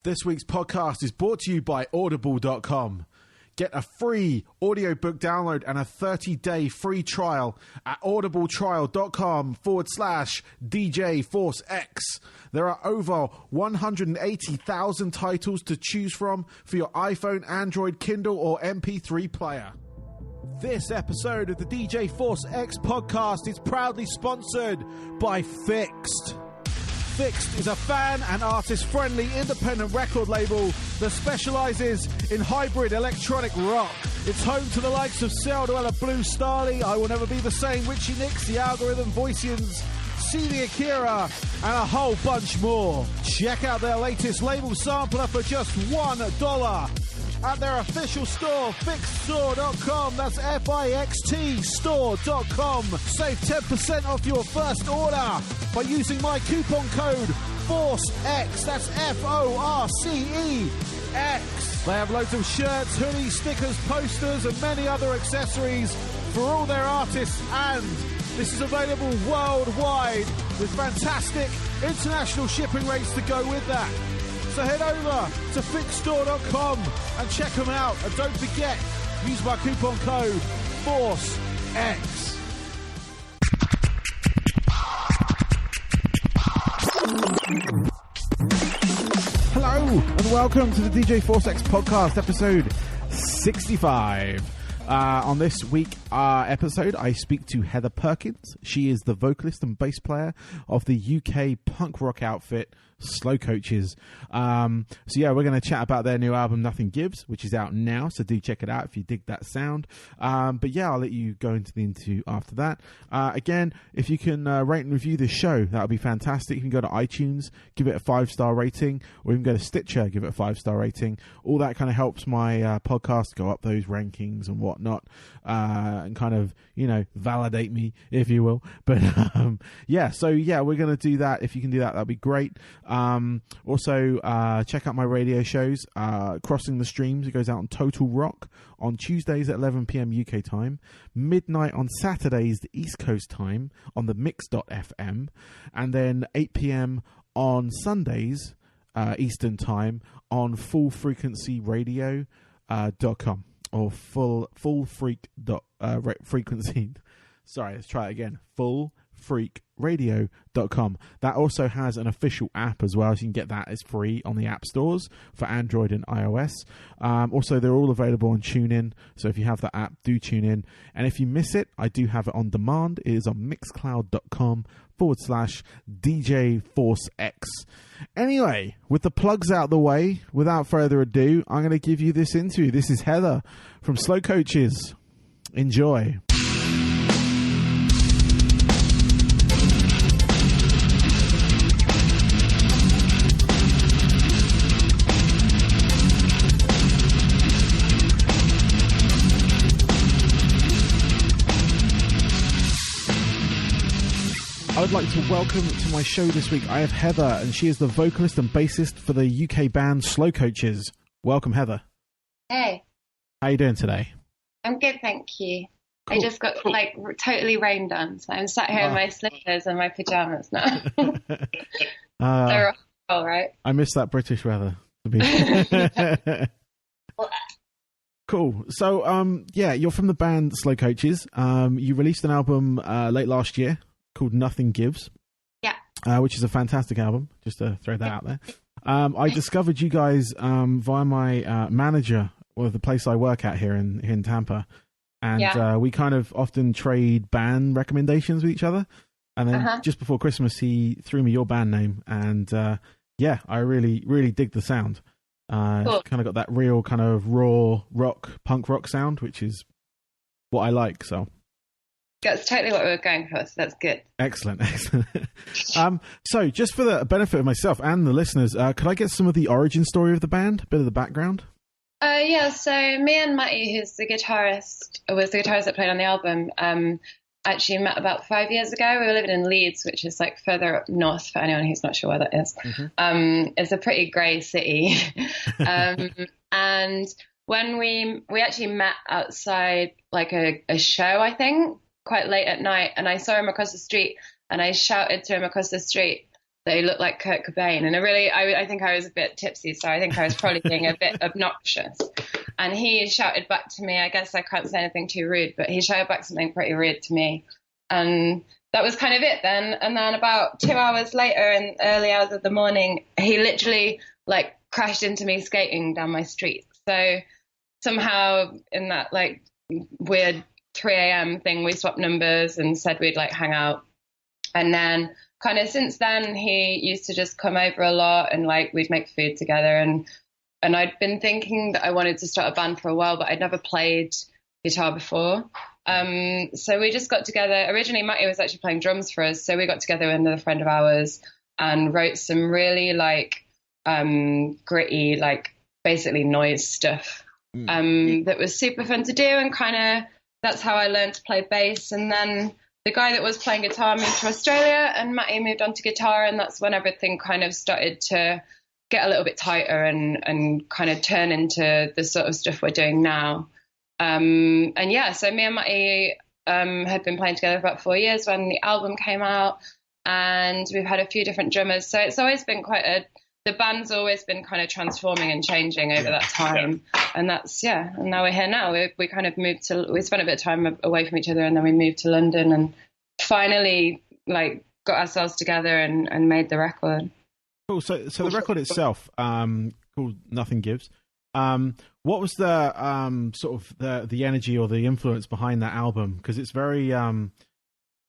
This week's podcast is brought to you by Audible.com. Get a free audiobook download and a 30-day free trial at audibletrial.com/DJ Force X. There are over 180,000 titles to choose from for your iPhone, Android, Kindle, or MP3 player. This episode of the DJ Force X podcast is proudly sponsored by Fixed. Fixed is a fan and artist-friendly independent record label that specialises in hybrid electronic rock. It's home to the likes of Celldweller, Blue Starly, I Will Never Be the Same, Richie Nix, The Algorithm, Voicians, CD Akira, and a whole bunch more. Check out their latest label sampler for just $1 at their official store, fixedstore.com. That's FIXT store.com. Save 10% off your first order by using my coupon code FORCEX. That's FORCEX. They have loads of shirts, hoodies, stickers, posters, and many other accessories for all their artists, and this is available worldwide with fantastic international shipping rates to go with that. So head over to fixedstore.com and check them out. And don't forget, use my coupon code FORCEX. Hello and welcome to the DJ Force X podcast, episode 65. On this week episode, I speak to Heather Perkins. She is the vocalist and bass player of the UK punk rock outfit Slowcoaches. So yeah, we're going to chat about their new album Nothing Gives, which is out now, so do check it out if you dig that sound. But yeah, I'll let you go into the interview after that. Again, if you can rate and review this show, that would be fantastic. You can go to iTunes, give it a 5-star rating, or even go to Stitcher, give it a 5-star rating. All that kind of helps my podcast go up those rankings and whatnot, and kind of, you know, validate me, if you will. But yeah, so yeah, we're going to do that. If you can do that, that'd be great. Also, check out my radio shows, Crossing the Streams. It goes out on Total Rock on Tuesdays at 11 p.m. UK time, midnight on Saturdays the East Coast time on the Mix.fm, and then 8 p.m. on Sundays Eastern time on fullfrequencyradio.com or frequency. Sorry, let's try it again. Fullfreakradio.com. That also has an official app as well, so you can get that as free on the app stores for Android and iOS. Also, they're all available on TuneIn, so if you have that app, do tune in. And if you miss it, I do have it on demand. It is on mixcloud.com/DJ Force X. Anyway, with the plugs out the way, without further ado, I'm going to give you this interview. This is Heather from Slowcoaches. Enjoy. I would like to welcome to my show this week, I have Heather, and she is the vocalist and bassist for the UK band Slowcoaches. Welcome, Heather. Hey. How are you doing today? I'm good, thank you. Cool. I just got totally rained on, so I'm sat here in my slippers and my pajamas now. They're all right. I miss that British weather. Cool. So, yeah, you're from the band Slowcoaches. You released an album late last year called Nothing Gives, which is a fantastic album, just to throw that out there. I discovered you guys via my manager, or the place I work at here in Tampa, and we kind of often trade band recommendations with each other, and then just before Christmas he threw me your band name, and yeah, I really dig the sound. Cool. Kind of got that real kind of raw punk rock sound, which is what I like, so that's totally what we were going for, so that's good. Excellent. So just for the benefit of myself and the listeners, could I get some of the origin story of the band, a bit of the background? Yeah, so me and Matty, who's the guitarist, was the guitarist that played on the album, actually met about 5 years ago. We were living in Leeds, which is like further up north for anyone who's not sure where that is. Mm-hmm. It's a pretty grey city. And when we actually met outside like a show, I think, quite late at night, and I saw him across the street, and I shouted to him across the street, they look like Kurt Cobain. And I think I was a bit tipsy, so I think I was probably being a bit obnoxious. And he shouted back to me, I guess I can't say anything too rude, but he shouted back something pretty rude to me. And that was kind of it then. And then about 2 hours later, in early hours of the morning, he literally like crashed into me skating down my street. So somehow in that like weird 3 a.m. thing, we swapped numbers and said we'd like hang out. And then kind of since then, he used to just come over a lot and like we'd make food together. And I'd been thinking that I wanted to start a band for a while, but I'd never played guitar before. So we just got together. Originally, Matty was actually playing drums for us. So we got together with another friend of ours and wrote some really like gritty, like basically noise stuff that was super fun to do. And kind of that's how I learned to play bass. And then the guy that was playing guitar moved to Australia and Matty moved on to guitar. And that's when everything kind of started to get a little bit tighter and kind of turn into the sort of stuff we're doing now. And yeah, so me and Matty had been playing together for about 4 years when the album came out, and we've had a few different drummers. So it's always been the band's always been kind of transforming and changing over that time. And that's, and now we're here now. We kind of we spent a bit of time away from each other, and then we moved to London and finally like got ourselves together and made the record. Cool. So the record itself, called Nothing Gives. What was the sort of the energy or the influence behind that album? Because it's very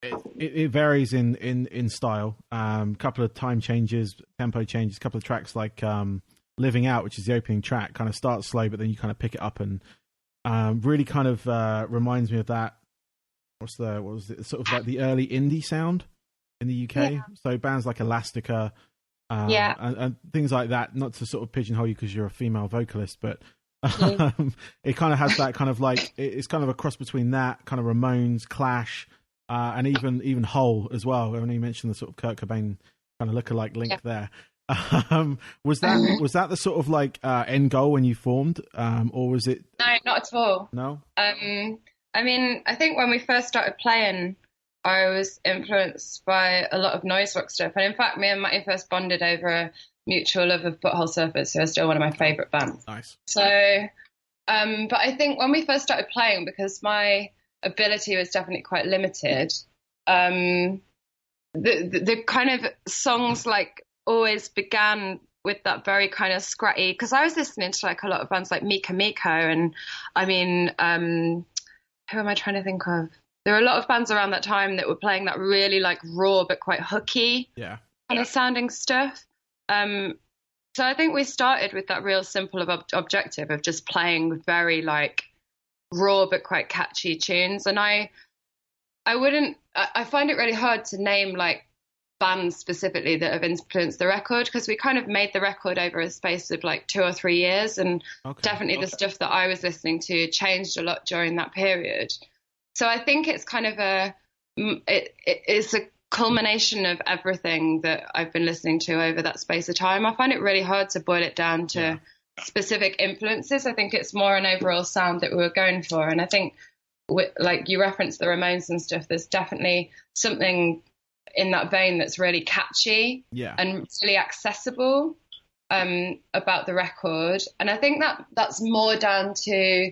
it varies in style. Couple of time changes, tempo changes. Couple of tracks like Living Out, which is the opening track, kind of starts slow, but then you kind of pick it up and really kind of reminds me of that. What was it? Sort of like the early indie sound in the UK. Yeah. So bands like Elastica. And things like that, not to sort of pigeonhole you because you're a female vocalist, but it kind of has that kind of like, it's kind of a cross between that kind of Ramones, Clash, and even Hole as well. When you mentioned the sort of Kurt Cobain kind of lookalike link there. Was that the sort of like end goal when you formed, or was it? No, not at all. No? I mean, I think when we first started playing, I was influenced by a lot of noise rock stuff. And in fact, me and Matty first bonded over a mutual love of Butthole Surfers, who are still one of my favourite bands. Nice. So, but I think when we first started playing, because my ability was definitely quite limited, the kind of songs like always began with that very kind of scratchy, because I was listening to like a lot of bands like Mika Miko, and I mean, who am I trying to think of? There were a lot of bands around that time that were playing that really like raw but quite hooky kind of sounding stuff. So I think we started with that real simple objective of just playing very like raw but quite catchy tunes. And I find it really hard to name like bands specifically that have influenced the record, because we kind of made the record over a space of like 2 or 3 years, and definitely the stuff that I was listening to changed a lot during that period. So I think it's kind of it's a culmination of everything that I've been listening to over that space of time. I find it really hard to boil it down to specific influences. I think it's more an overall sound that we were going for. And I think, like you referenced the Ramones and stuff, there's definitely something in that vein that's really catchy and really accessible about the record. And I think that's more down to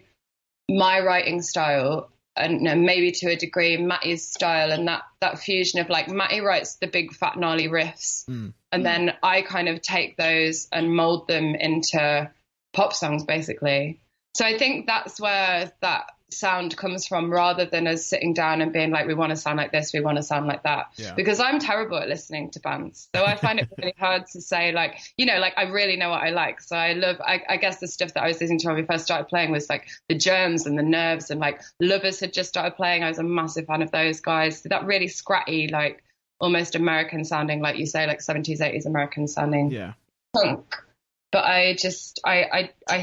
my writing style, and maybe to a degree Matty's style, and that fusion of like Matty writes the big fat gnarly riffs and then I kind of take those and mold them into pop songs basically. So I think that's where that sound comes from, rather than us sitting down and being like, we want to sound like this, we want to sound like that. Because I'm terrible at listening to bands, so I find it really hard to say like, like I really know what I like. So I guess the stuff that I was listening to when we first started playing was like the Germs and the Nerves, and like Lovers had just started playing. I was a massive fan of those guys. That really scratchy, like almost American sounding, like you say, like 70s 80s American sounding punk. But I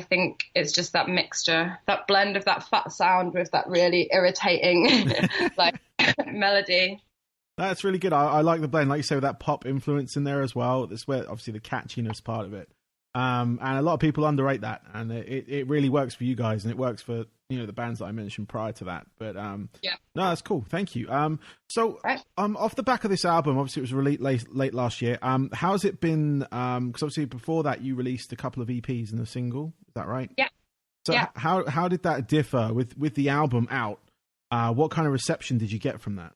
think it's just that mixture, that blend of that fat sound with that really irritating like melody. That's really good. I like the blend, like you say, with that pop influence in there as well. That's where obviously the catchiness part of it And a lot of people underrate that, and it really works for you guys, and it works for the bands that I mentioned prior to that. But no, that's cool. Thank you. So off the back of this album, obviously it was released late last year. How has it been? Because obviously before that you released a couple of EPs and a single. Is that right? Yeah. So how did that differ with the album out? What kind of reception did you get from that?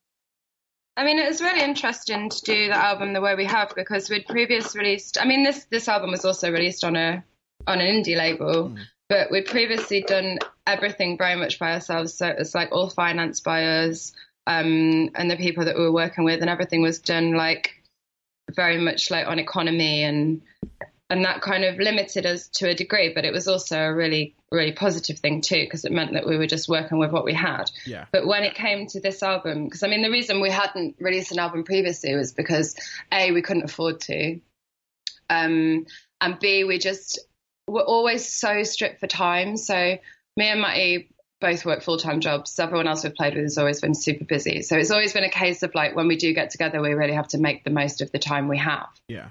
I mean, it was really interesting to do the album the way we have, because we'd previously released, I mean, this album was also released on an indie label, but we'd previously done everything very much by ourselves. So it was like all financed by us, and the people that we were working with, and everything was done like very much like on economy, and that kind of limited us to a degree, but it was also a really, really positive thing too, because it meant that we were just working with what we had. Yeah. But when it came to this album, because I mean, the reason we hadn't released an album previously was because A, we couldn't afford to, and B, we just were always so strict for time. So me and Matty both work full-time jobs. Everyone else we've played with has always been super busy. So it's always been a case of like, when we do get together, we really have to make the most of the time we have. Yeah.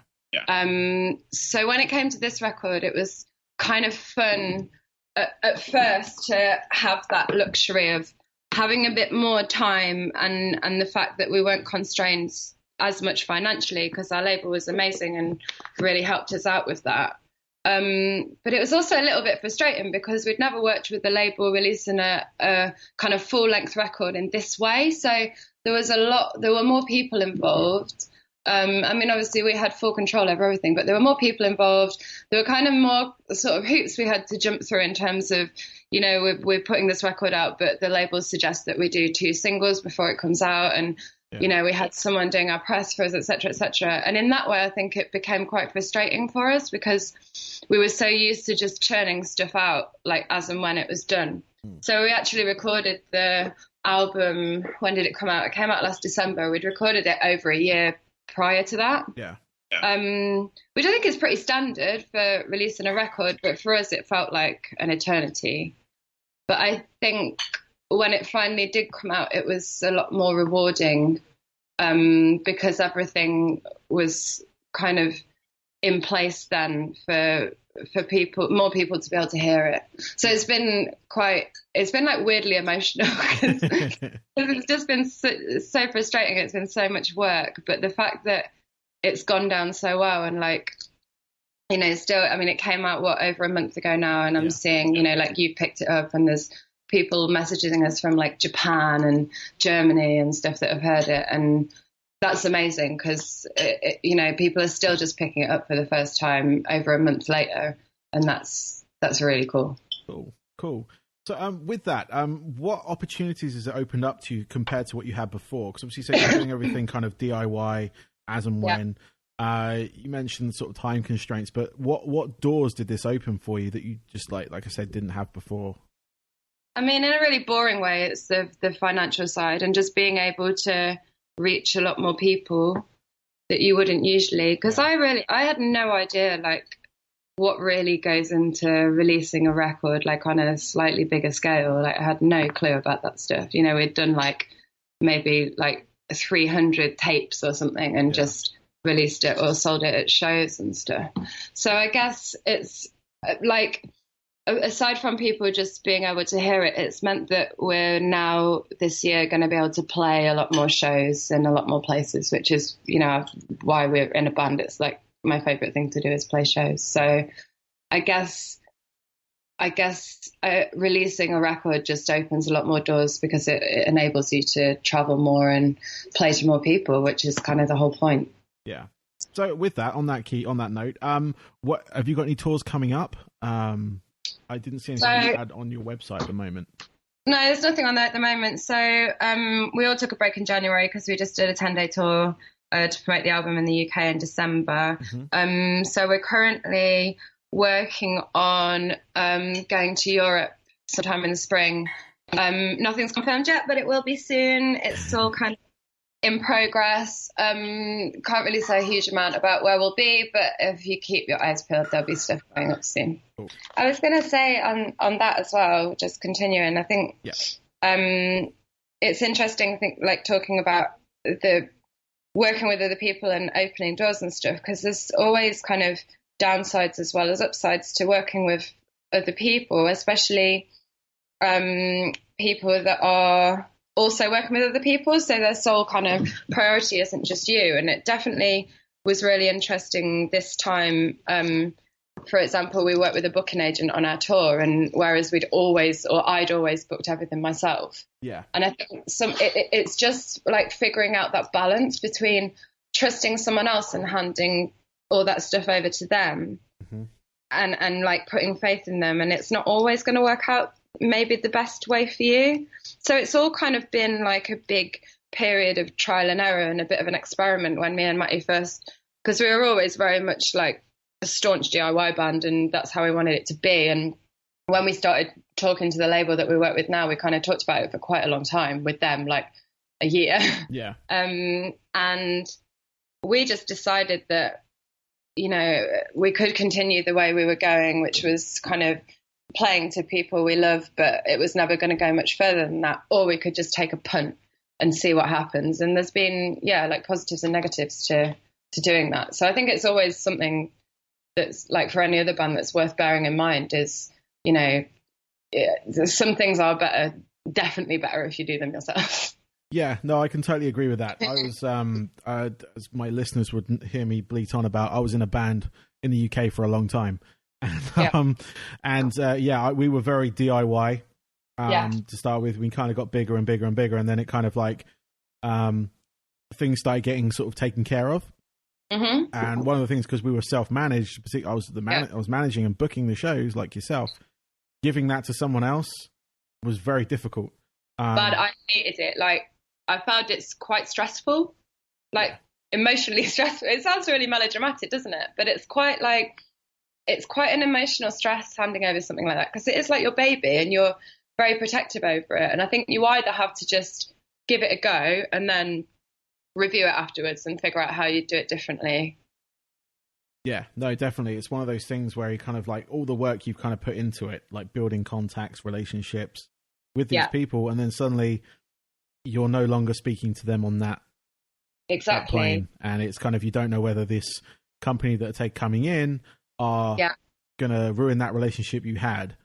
So when it came to this record, it was kind of fun at first to have that luxury of having a bit more time, and the fact that we weren't constrained as much financially, because our label was amazing and really helped us out with that. But it was also a little bit frustrating because we'd never worked with the label releasing a kind of full length record in this way. So there were more people involved. I mean, obviously we had full control over everything, but there were more people involved. There were kind of more sort of hoops we had to jump through in terms of, we're putting this record out, but the labels suggest that we do 2 singles before it comes out. And, we had someone doing our press for us, et cetera, et cetera. And in that way, I think it became quite frustrating for us because we were so used to just churning stuff out, like as and when it was done. So we actually recorded the album. When did it come out? It came out last December. We'd recorded it over a year prior to that. Which I think is pretty standard for releasing a record, but for us it felt like an eternity. But I think when it finally did come out, it was a lot more rewarding, because everything was kind of in place then for more people to be able to hear it. So it's been like weirdly emotional because it's just been so frustrating. It's been so much work, but the fact that it's gone down so well, and like, still, I mean, it came out over a month ago now, and I'm seeing, like you picked it up, and there's people messaging us from like Japan and Germany and stuff that have heard it, and that's amazing because people are still just picking it up for the first time over a month later, and that's really cool. Cool. So with that, what opportunities has it opened up to you compared to what you had before? Because obviously you said you're doing everything kind of DIY as and when. You mentioned sort of time constraints, but what doors did this open for you that you just like I said, didn't have before? I mean, in a really boring way, it's the financial side, and just being able to reach a lot more people that you wouldn't usually, because I had no idea like what really goes into releasing a record like on a slightly bigger scale. Like I had no clue about that stuff. We'd done like maybe like 300 tapes or something and just released it or sold it at shows and stuff. So I guess it's like, aside from people just being able to hear it, it's meant that we're now this year going to be able to play a lot more shows in a lot more places, which is, why we're in a band. It's like my favorite thing to do is play shows. So I guess releasing a record just opens a lot more doors because it enables you to travel more and play to more people, which is kind of the whole point. Yeah. So with that, on that note, what have you got any tours coming up? I didn't see anything you had on your website at the moment. No, there's nothing on there at the moment. So we all took a break in January because we just did a 10-day tour to promote the album in the UK in December. So we're currently working on going to Europe sometime in the spring. Nothing's confirmed yet, but it will be soon. It's all kind of in progress. Can't really say a huge amount about where we'll be, but if you keep your eyes peeled, there'll be stuff going up soon. Cool. I was going to say on that as well, just continuing, I think it's interesting, I think, like talking about the working with other people and opening doors and stuff, because there's always kind of downsides as well as upsides to working with other people, especially people that are also working with other people. So their sole kind of priority isn't just you. And it definitely was really interesting this time. For example, we worked with a booking agent on our tour, and whereas I'd always booked everything myself. Yeah. And I think it's just like figuring out that balance between trusting someone else and handing all that stuff over to them, and like putting faith in them. And it's not always going to work out maybe the best way for you. So it's all kind of been like a big period of trial and error and a bit of an experiment when me and Matty first, because we were always very much like a staunch DIY band, and that's how we wanted it to be. And when we started talking to the label that we work with now, we kind of talked about it for quite a long time with them, like a year. Yeah. And we just decided that, you know, we could continue the way we were going, which was kind of playing to people we love, but it was never going to go much further than that, or we could just take a punt and see what happens. And there's been, like positives and negatives to doing that. So I think it's always something that's like for any other band that's worth bearing in mind is, you know, some things are better, definitely better if you do them yourself. Yeah, no, I can totally agree with that. I was, as my listeners would hear me bleat on about, I was in a band in the UK for a long time. And, we were very DIY to start with. We kind of got bigger and bigger and bigger, and then it kind of like things started getting sort of taken care of. And one of the things, because we were self-managed, I was managing and booking the shows like yourself. Giving that to someone else was very difficult. But I hated it. Like, I found it's quite stressful, like emotionally stressful. It sounds really melodramatic, doesn't it? But it's quite an emotional stress handing over something like that, because it is like your baby and you're very protective over it. And I think you either have to just give it a go and then review it afterwards and figure out how you do it differently. Yeah, no, definitely. It's one of those things where you kind of like all the work you've kind of put into it, like building contacts, relationships with these people, and then suddenly you're no longer speaking to them on that plane. And it's kind of, you don't know whether this company that are coming in are going to ruin that relationship you had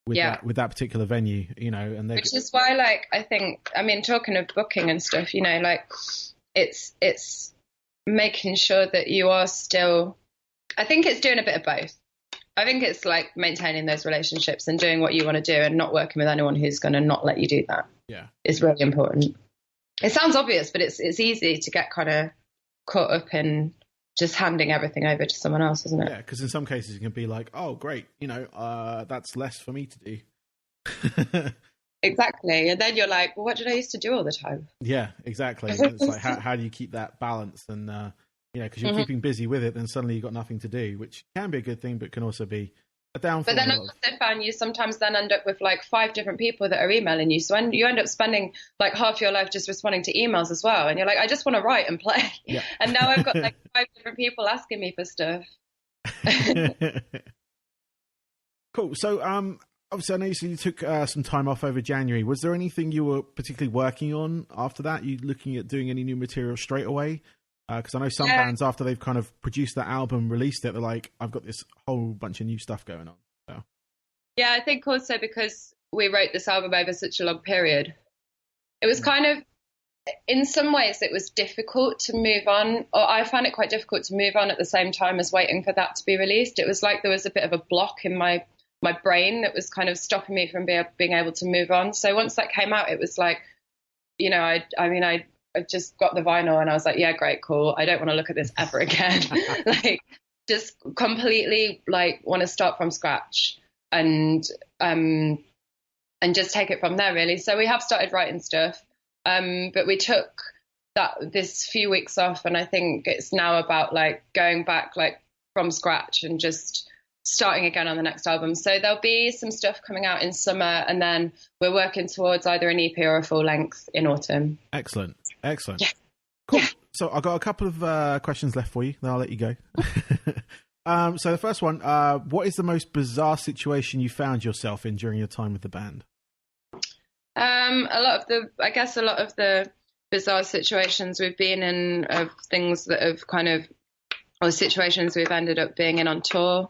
with that particular venue, you know. And which is why, like, I think, I mean, talking of booking and stuff, you know, like it's making sure that you are still, I think it's doing a bit of both. I think it's like maintaining those relationships and doing what you want to do and not working with anyone who's going to not let you do that. Yeah. It's really important. It sounds obvious, but it's easy to get kind of caught up in just handing everything over to someone else, isn't it? Yeah, because in some cases it can be like, oh, great, you know, that's less for me to do. Exactly. And then you're like, well, what did I used to do all the time? Yeah, exactly. It's like, how do you keep that balance? And, you know, because you're keeping busy with it, then suddenly you've got nothing to do, which can be a good thing, but can also be a downfall. But then I also found you sometimes then end up with like 5 different people that are emailing you. So you end up spending like half your life just responding to emails as well. And you're like, I just want to write and play. Yeah. And now I've got like 5 different people asking me for stuff. Cool. So, obviously, I know you took some time off over January. Was there anything you were particularly working on after that? You looking at doing any new material straight away? Because I know some bands, after they've kind of produced that album, released it, they're like, I've got this whole bunch of new stuff going on. So. Yeah, I think also because we wrote this album over such a long period, it was kind of, in some ways, it was difficult to move on, or I found it quite difficult to move on at the same time as waiting for that to be released. It was like there was a bit of a block in my brain that was kind of stopping me from being able to move on. So once that came out, it was like, you know, I just got the vinyl and I was like, yeah, great, cool. I don't want to look at this ever again. Like, just completely like want to start from scratch and just take it from there, really. So we have started writing stuff, but we took this few weeks off, and I think it's now about like going back like from scratch and just starting again on the next album. So there'll be some stuff coming out in summer, and then we're working towards either an EP or a full length in autumn. Excellent. Yeah. Cool. Yeah. So I've got a couple of questions left for you, then I'll let you go. So the first one, what is the most bizarre situation you found yourself in during your time with the band? A lot of the bizarre situations we've been in of things that have kind of or situations we've ended up being in on tour.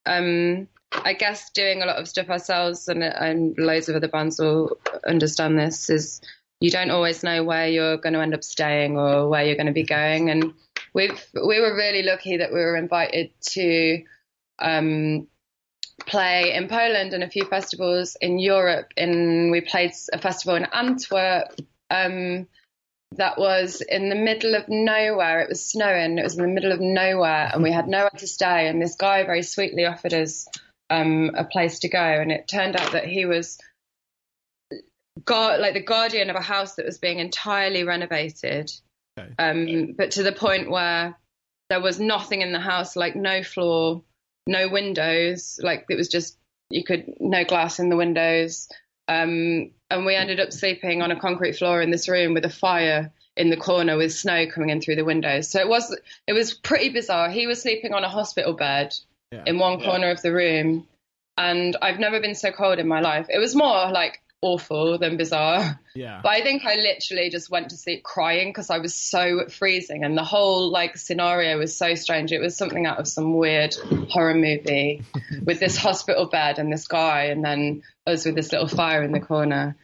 I guess doing a lot of stuff ourselves, and loads of other bands will understand this, is you don't always know where you're going to end up staying or where you're going to be going. And we were really lucky that we were invited to play in Poland and a few festivals in Europe. We played a festival in Antwerp that was in the middle of nowhere. It was snowing. It was in the middle of nowhere, and we had nowhere to stay. And this guy very sweetly offered us a place to go. And it turned out that he was the guardian of a house that was being entirely renovated, but to the point where there was nothing in the house, like no floor, no windows, like it was just no glass in the windows. And we ended up sleeping on a concrete floor in this room with a fire in the corner with snow coming in through the windows. So it was pretty bizarre. He was sleeping on a hospital bed in one corner of the room, and I've never been so cold in my life. It was more like awful than bizarre. Yeah. But I think I literally just went to sleep crying because I was so freezing, and the whole scenario was so strange. It was something out of some weird horror movie with this hospital bed and this guy, and then us with this little fire in the corner.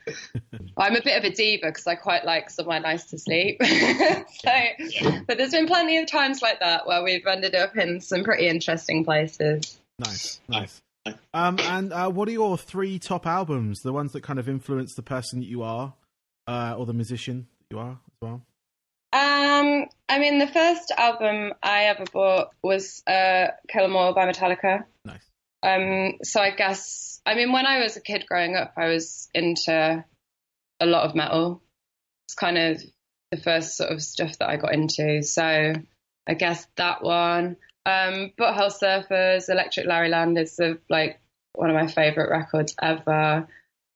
I'm a bit of a diva because I quite like somewhere nice to sleep. But there's been plenty of times like that where we've ended up in some pretty interesting places. Nice. And what are your 3 top albums? The ones that kind of influence the person that you are, or the musician that you are as well? I mean, the first album I ever bought was Kill 'Em All by Metallica. Nice. So I guess, I mean, when I was a kid growing up, I was into a lot of metal. It's kind of the first sort of stuff that I got into. So I guess that one. Butthole Surfers, Electric Larryland is one of my favourite records ever.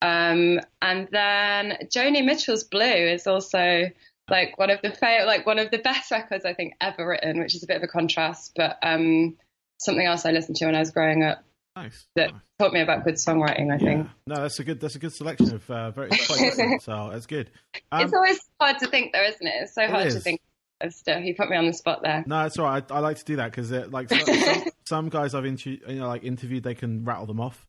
And then Joni Mitchell's Blue is also one of the best records I think ever written, which is a bit of a contrast, but something else I listened to when I was growing up. Nice. That taught me about good songwriting, I think. No, that's a good selection of very quite different, so that's good. It's always hard to think though, isn't it? It's so hard to think of stuff. You put me on the spot there. No, it's all right. I like to do that because some guys I've interviewed, they can rattle them off.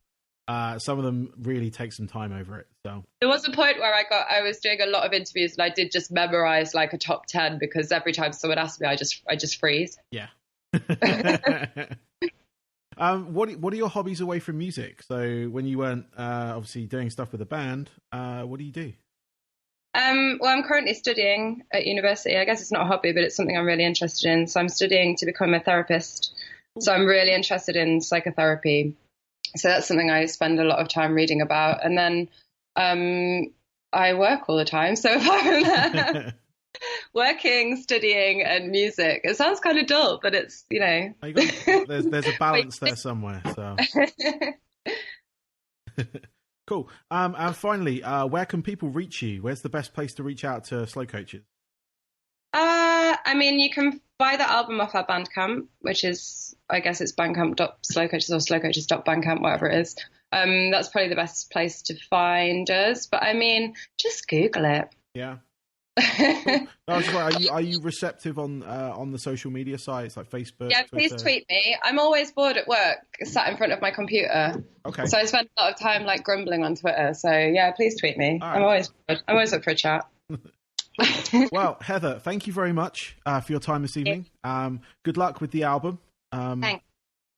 Some of them really take some time over it. So there was a point where I was doing a lot of interviews and I did just memorize a top 10 because every time someone asked me, I just freeze. Yeah. What are your hobbies away from music? So when you weren't obviously doing stuff with a band, what do you do? Well, I'm currently studying at university. I guess it's not a hobby, but it's something I'm really interested in. So I'm studying to become a therapist. So I'm really interested in psychotherapy. So that's something I spend a lot of time reading about. And then I work all the time. So if I'm working, studying, and music, it sounds kind of dull, but it's, there's a balance there somewhere. So. Cool. And finally, where can people reach you? Where's the best place to reach out to Slowcoaches? I mean, you can buy the album off our Bandcamp, which is, I guess it's bandcamp.slowcoaches or slowcoaches.bandcamp, whatever it is. That's probably the best place to find us. But I mean, just Google it. Yeah. Cool. I was like, are you receptive on the social media sites like Facebook? Yeah, please tweet me. I'm always bored at work, sat in front of my computer. Okay. So I spend a lot of time grumbling on Twitter. So yeah, please tweet me. Right. I'm always bored. I'm always up for a chat. Well, Heather, thank you very much for your time this evening. Good luck with the album. Thanks.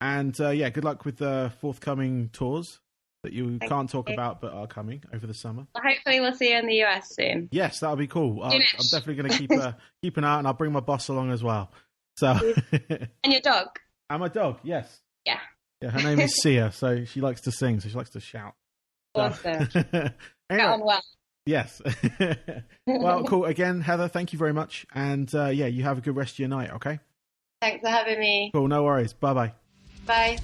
And good luck with the forthcoming tours that you can't talk about but are coming over the summer. Well, hopefully we'll see you in the US soon. Yes, that'll be cool. I'm definitely going to keep an eye out, and I'll bring my boss along as well. So. And your dog. And my dog, yes. Yeah. Yeah, her name is Sia, so she likes to sing, so she likes to shout. Awesome. Anyway, get on well. Yes. Well, cool. Again, Heather, thank you very much. And you have a good rest of your night, okay? Thanks for having me. Cool, no worries. Bye-bye. Bye.